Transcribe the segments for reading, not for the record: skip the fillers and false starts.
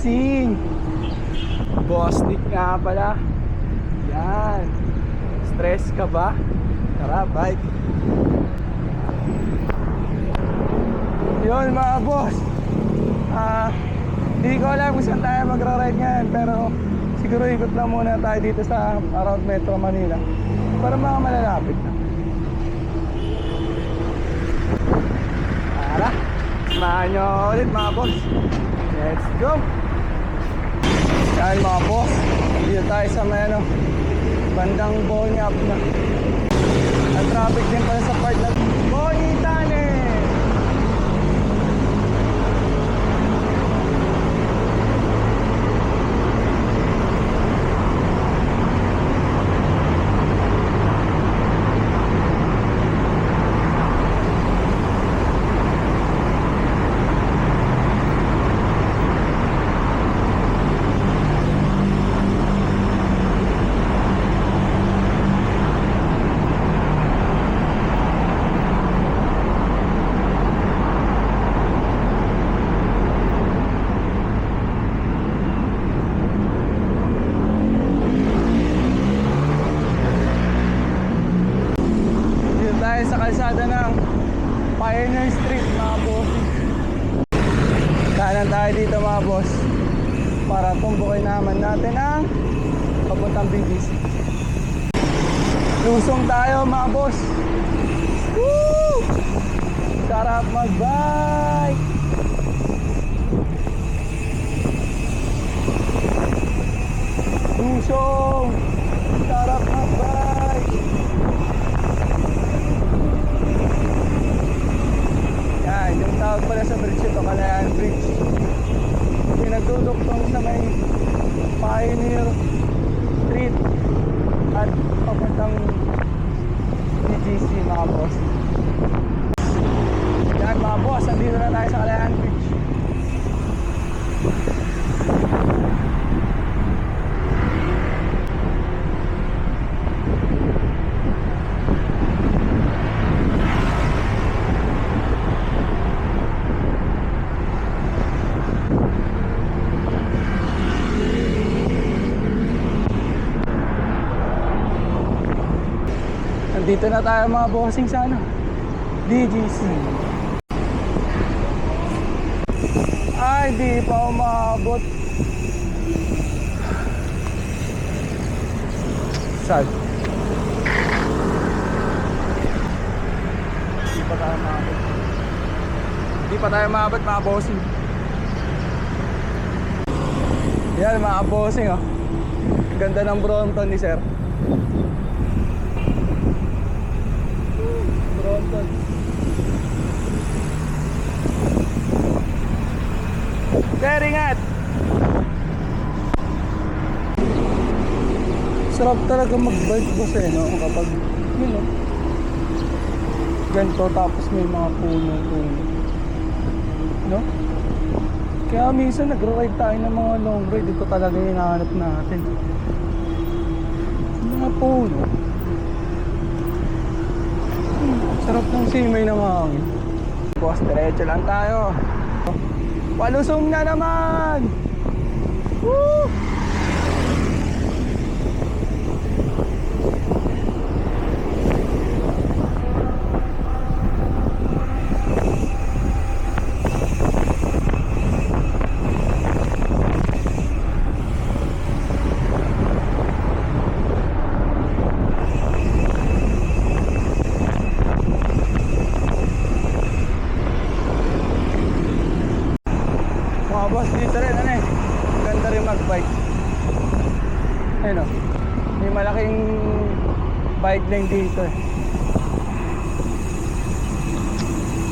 Bossing! Boss Nick nga pala. Yan. Stress ka ba? Tara, bike. Yun mga boss. Hindi ko alam kung saan tayo magra-ride ngayon, pero siguro ikot lang muna tayo dito sa around Metro Manila para mga malalapit na. Tara, samahan nyo ulit mga boss. Let's go! Yan mga boss, dito tayo sa may bandang Bonyap na. Ang traffic din pala sa part na Bonitane. Sa kalsada ng Pioneer Street mga boss. Kanan tayo dito mga boss para tumbukin naman natin ang papuntang BGC. Lusong tayo mga boss. Woo! Sarap mag-bike. Lusong! Sarap mag-bike. Yung tawag pala sa bridge ito, Kalayaan Bridge. Pinagdudugtong sa may Pioneer Street at papuntang BGC mga boss. Yan mga boss, andito na tayo sa Kalayaan Bridge. Dito na tayo mga bossing sa BGC. Ay, di pa umabot. Sad. Di pa tayo maabot. Di pa tayo maabot mga bossing. Yan mga bossing oh. Ganda ng Brompton ni sir. Brompton. Sir, ingat! Sarap talaga mag-bike boss eh, no? Kapag, yun no? Ganito tapos may mga puno. No? Kaya minsan nag-ride tayo ng mga long ride. Ito talaga yung hinahanap natin. Mga puno. Sarap ng simay ng hangin. Boss, diretso lang tayo. Palusong na naman! Woo! Boss, dito rin ganda rin mag-bike. Ayun o, may malaking bike lane dito eh.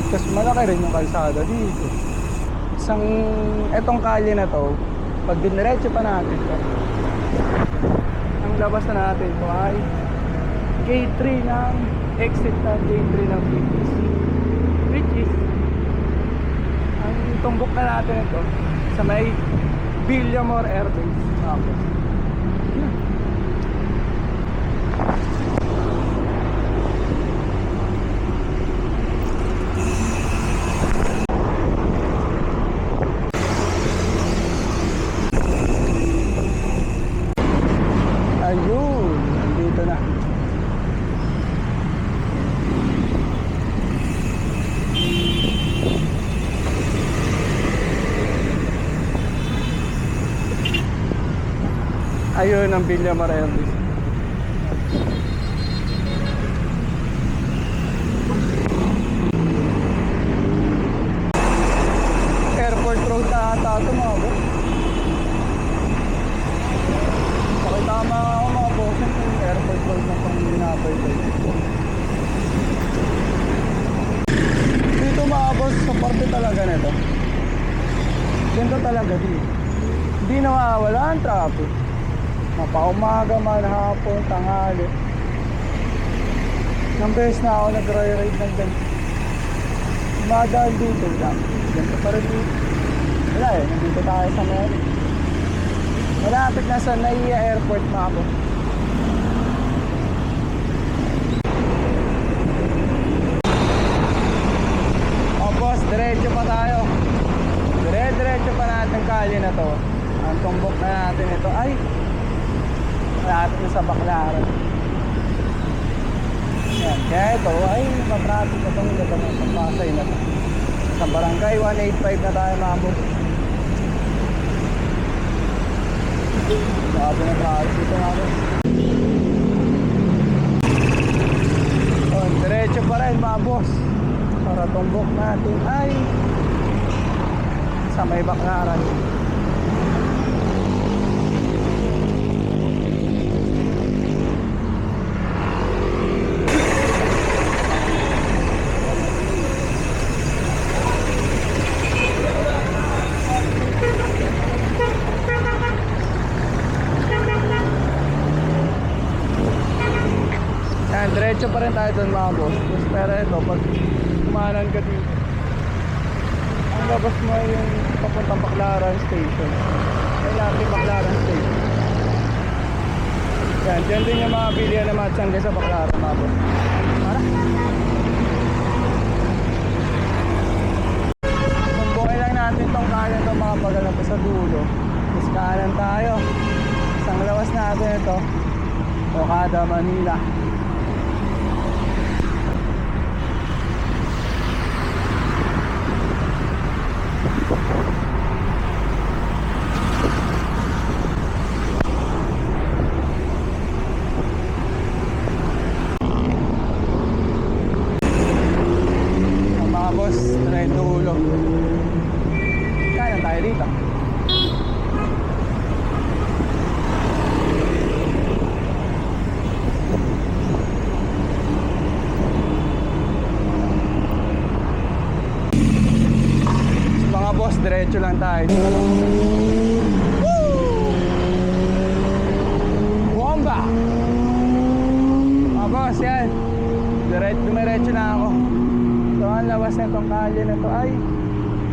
Tapos malaki rin yung kalsada dito. Etong kalye na to, pag diniretso pa natin to, ang labas na natin to ay gate 3 ng exit ng gate 3 ng BGC, which is ang tumbok na natin ito sa may Villamor Air Base. Ayun ang Villa Marelis. Airport road na ata ito mga boss. Pakitama ako mga boss yung airport road na pang ginapay ko. Dito mga boss, sa parte talaga nito. Ganda talaga dito. Hindi nawawala ang traffic. Mapaumaga man, hapon, tanghali. Nang beses na ako nag-ride ng ganito. Madahil dito lang. Ganito pa rin dito. Wala eh, nandito tayo sa Mary. Malapit na sa Naiya Airport mga boss. Oh boss, diretso pa tayo. Diretso pa natin kalye na to. Ang tumbok na natin ito ay malapit na sa Baclaran. Yan, kaya ito ay matraffic na itong lugar na Pasay na to. Sa barangay 185 na tayo mga boss. Sabi na traffic dito mga boss. Oh, diretso pa rin mga boss. Para tumbok natin ay sa may Baclaran. Yan, diretso pa rin tayo doon mga boss. Pero ito, pag kumanan ka dito, ang labas mo yung papuntang Baclaran Station. May lapit Baclaran Station. Yan, dyan din yung mga bilihan na matsanggay sa Baclaran mga boss. Para? Sumbukay lang natin tong kaya itong mga pagalan pa sa dulo. Tapos kanan tayo. Isang lawas natin ito. Okada, Manila. Dito. Mga boss, diretso lang tayo. Bomba! Mga boss, yan. Dumiretso na ako. So, ang lawas na itong kalye na ito ay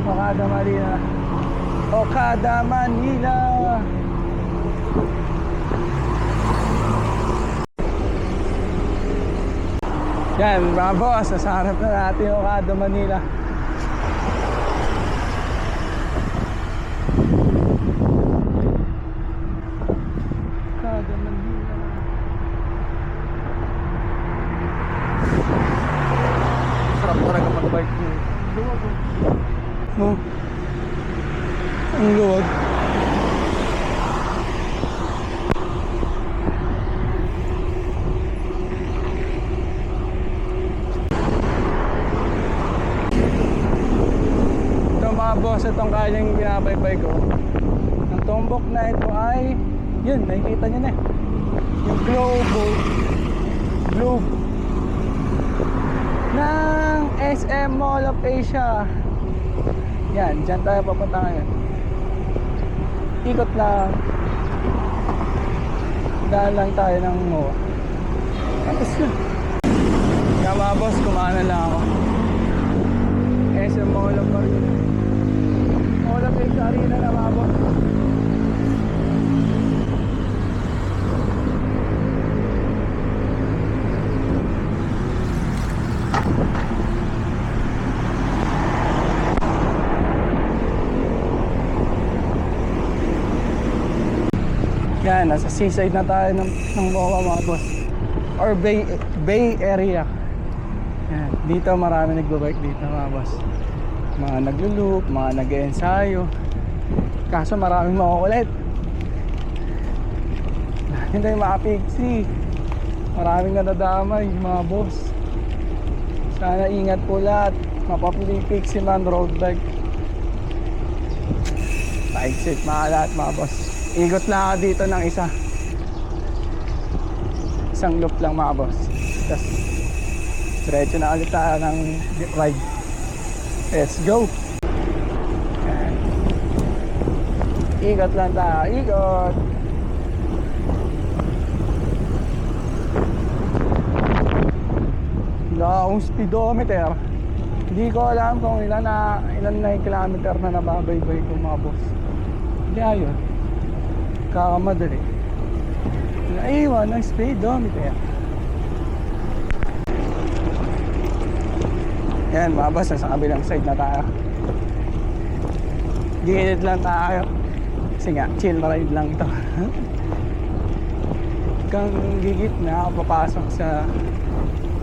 Okada, Manila. Okada, Manila. Yan mga boss, nasa harap na natin Okada, Manila. Okada, Manila. Sarap talaga mag-bike dito. Oh. Ang luwag. Ito mga boss, itong kalyang binabaybay ko. Ang tumbok na ito ay yun, nakikita nyo na eh. Yung globe ng SM Mall of Asia. Yan, dyan tayo papunta ngayon. Ikot lang. Daan lang tayo ng MOA. Tapos yun. Kaya mga boss, kumanan lang ako. SM Mall of Asia. Mall of Asia Arena na mga boss. Yan, nasa seaside na tayo ng MOA mga boss. Or Bay Area. Yan, dito marami nagbabike dito mga boss. Mga naglo-loop, mga nag-ensayo. Kaso maraming makukulit. Hindi mga pixie. Maraming nadadamay mga boss. Sana ingat po lahat. Mapapili pixie man road bike. Pa-exit mga lahat mga boss. Ikot lang ako dito ng isa. Isang loop lang mga boss. Tapos diretso na ulit tayo ng ride. Let's go. Ayan. Ikot lang tayo. Ikot. Wala akong speedometer. Hindi ko alam kung ilan na yung kilometer na nababaybay ko mga boss. Hindi ayun. Kakamadali. Naiwan ng speedometer. Yan mga boss, nasa kabilang side na tayo. Gilid lang tayo. Kasi nga, chill ride lang ito. Kang gigitna, papasok sa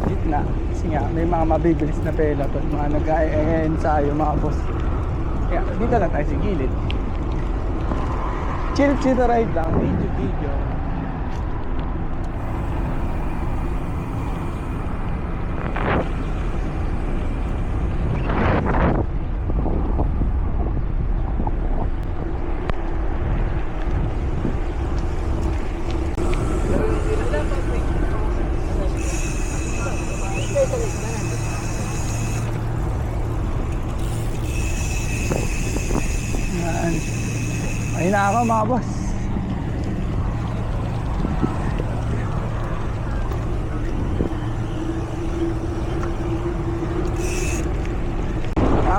gitna. Kasi nga, may mga mabibilis na peloton, mga nag-ensayo mga boss. Kaya dito lang tayo sa gilid. Chill ride lang, video. Yan. Ayun na ako mga boss.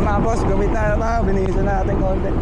Mga boss, gumit na tayo. Binihisan natin konti.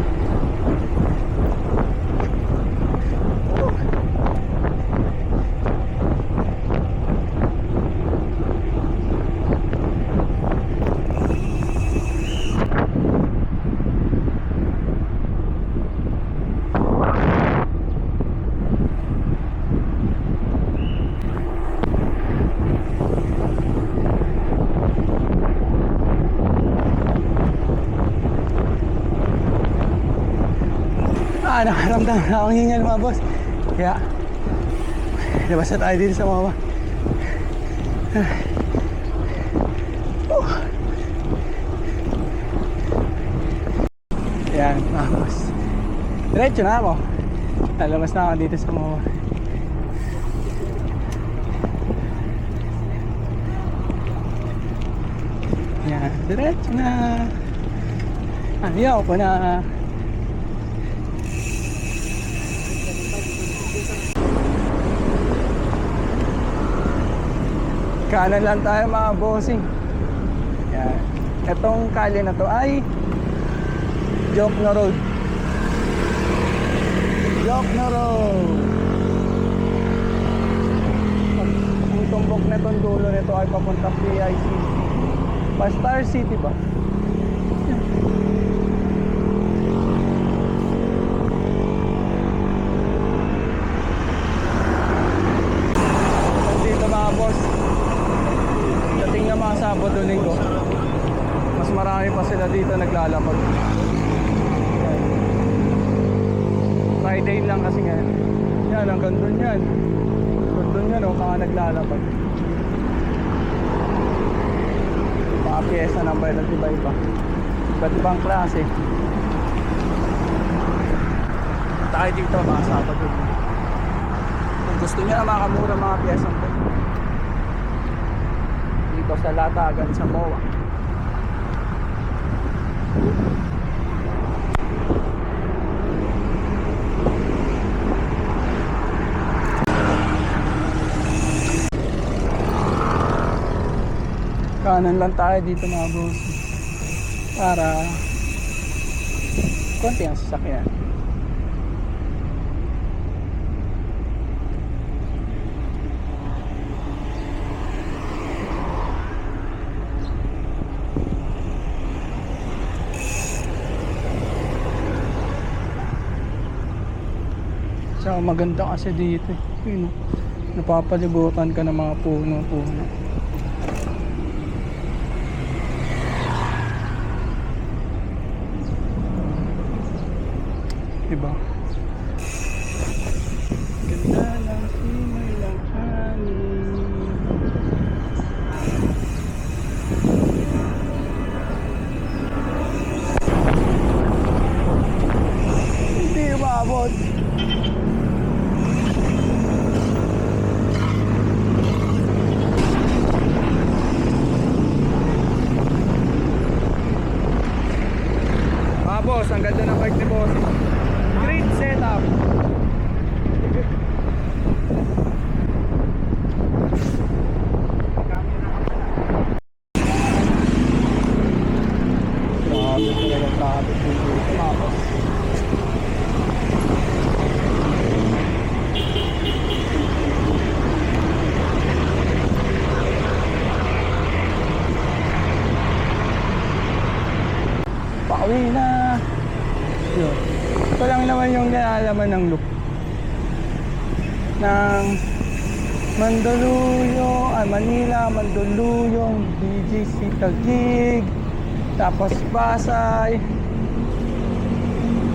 Nakaramdam na akong hingal mga boss. Kaya labas na tayo dito sa mama. Yan mga boss. Diretso na ako. Lalabas na ako dito sa mama. Yan, diretso na. Ayaw ko na. Kanan lang tayo mga bossing. Yan. Itong kalye na to ay Jokno Road. Jokno Road. Ang tumbok na itong dulo nito ay papunta PICC. Star City ba? Dito mga boss, dating na mga Sabado Linggo, mas marami pa sila dito naglalakad. Friday lang kasi nga. Yan, hanggang doon yan. Hanggang doon yan, mga naglalakad. Mga pyesa ng bayan at iba-iba. Iba't ibang klase. Tayo dito mga Sabado. Kung gusto niya na makamura mga pyesang to, dito sa Latagan sa MOA. Kanan lang tayo dito mga boss para konti ang sasakyan. So maganda kasi dito eh. Napapalibutan ka ng mga puno-puno. Diba? Ganda lang. ng Manila, Mandaluyong, BGC Taguig, tapos Pasay,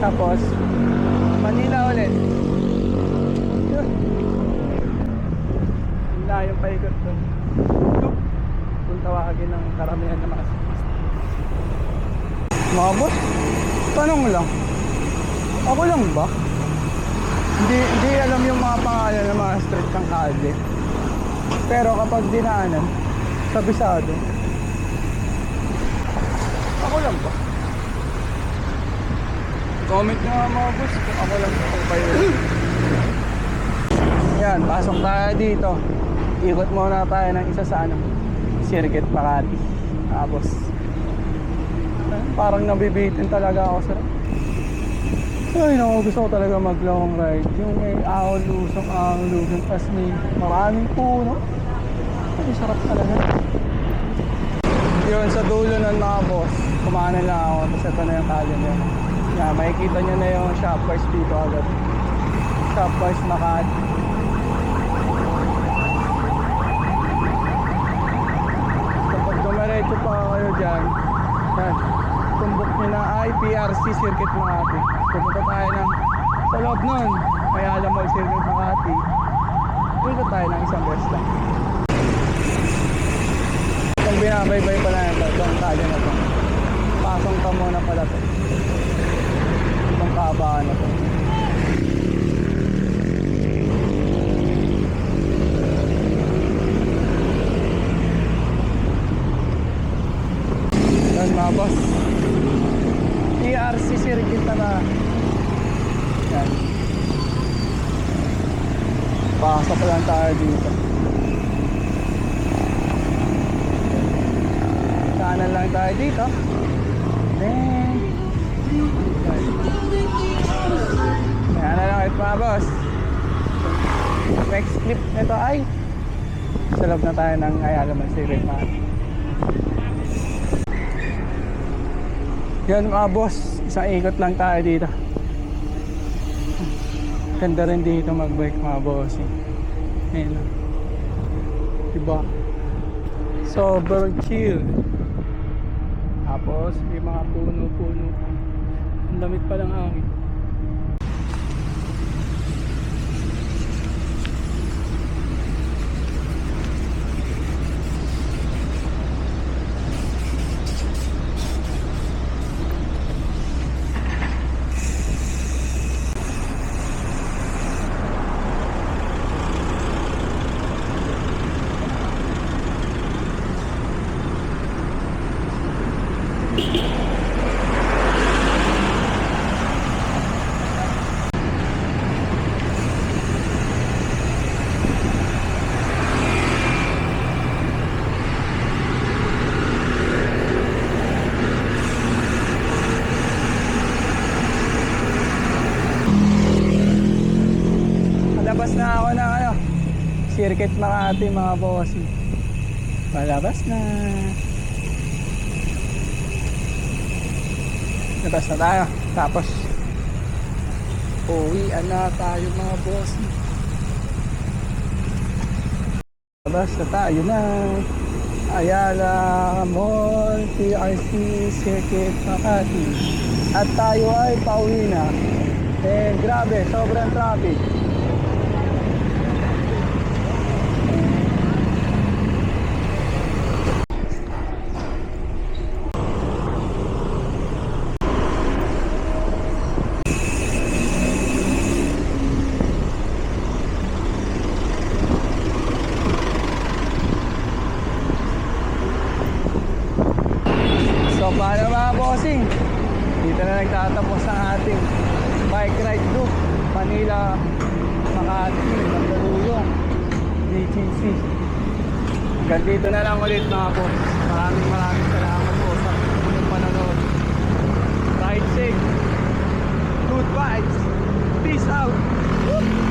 tapos Manila ulit. Yun. Wala yung paikot doon. Kung tawagin ng karamihan ng mga cyclist. Mga boss, tanong lang. Ako lang ba? Hindi alam yung mga pangalan ng mga street ng kalye. Pero kapag dinaanan, kabisado. Ako lang ba? Comment nyo nga mga boss kung ako lang ba kung kayo. Yan, pasok tayo dito. Ikot muna tayo ng isa sa Circuit Makati. Tapos parang nabibitin talaga ako sa ay naku, gusto ko talaga mag long ride. Yung may ahon-lusong, tas may maraming puno. Ay, sarap talaga. Yun, sa dulo ng mga boss, kumanan lang ako. Tapos ito na yung kalye niya. Yeah, makikita nyo na yung Shoppers dito agad. Shoppers Makati. Kapag dumaretso pa kayo dyan, yan, tumbok nyo na IPRC Circuit Makati. Pupunta tayo ng sa loob nun, Ayala Mall Circuit Makati. Dito tayo ng isang rest lang. Itong binabaybay pala na ito, itong kalye na ito. Pasong ka muna pala ito. Itong kaabaan na ito. Yan mga boss, PRC Circuit na yan. Pasok lang tayo dito. Kanan lang tayo dito. Then kaya na lang ito mga boss. Next clip nito ay sa loob na tayo ng Ayala Mall Circuit Makati. Yan mga boss, isang ikot lang tayo dito. Ganda rin dito mag-bike mga boss. Ayan. Diba? Sobrang chill. Tapos may mga puno-puno. Ang lamig pa ng hangin. Palabas na ako ng Circuit Makati mga boss. Palabas na. Labas na tayo. Tapos uwian na tayo mga boss. Labas na tayo na Ayala Mall PRC Circuit Makati. At tayo ay pauwi na. Grabe, sobrang traffic. So paano mga bossing, dito na nagtatapos ang ating bike ride loop Manila, Makati, Mandaluyong, BGC. Hanggang dito na lang ulit mga boss. Maraming salamat po sa inyong panonood. Ride safe, good vibes, peace out. Woo!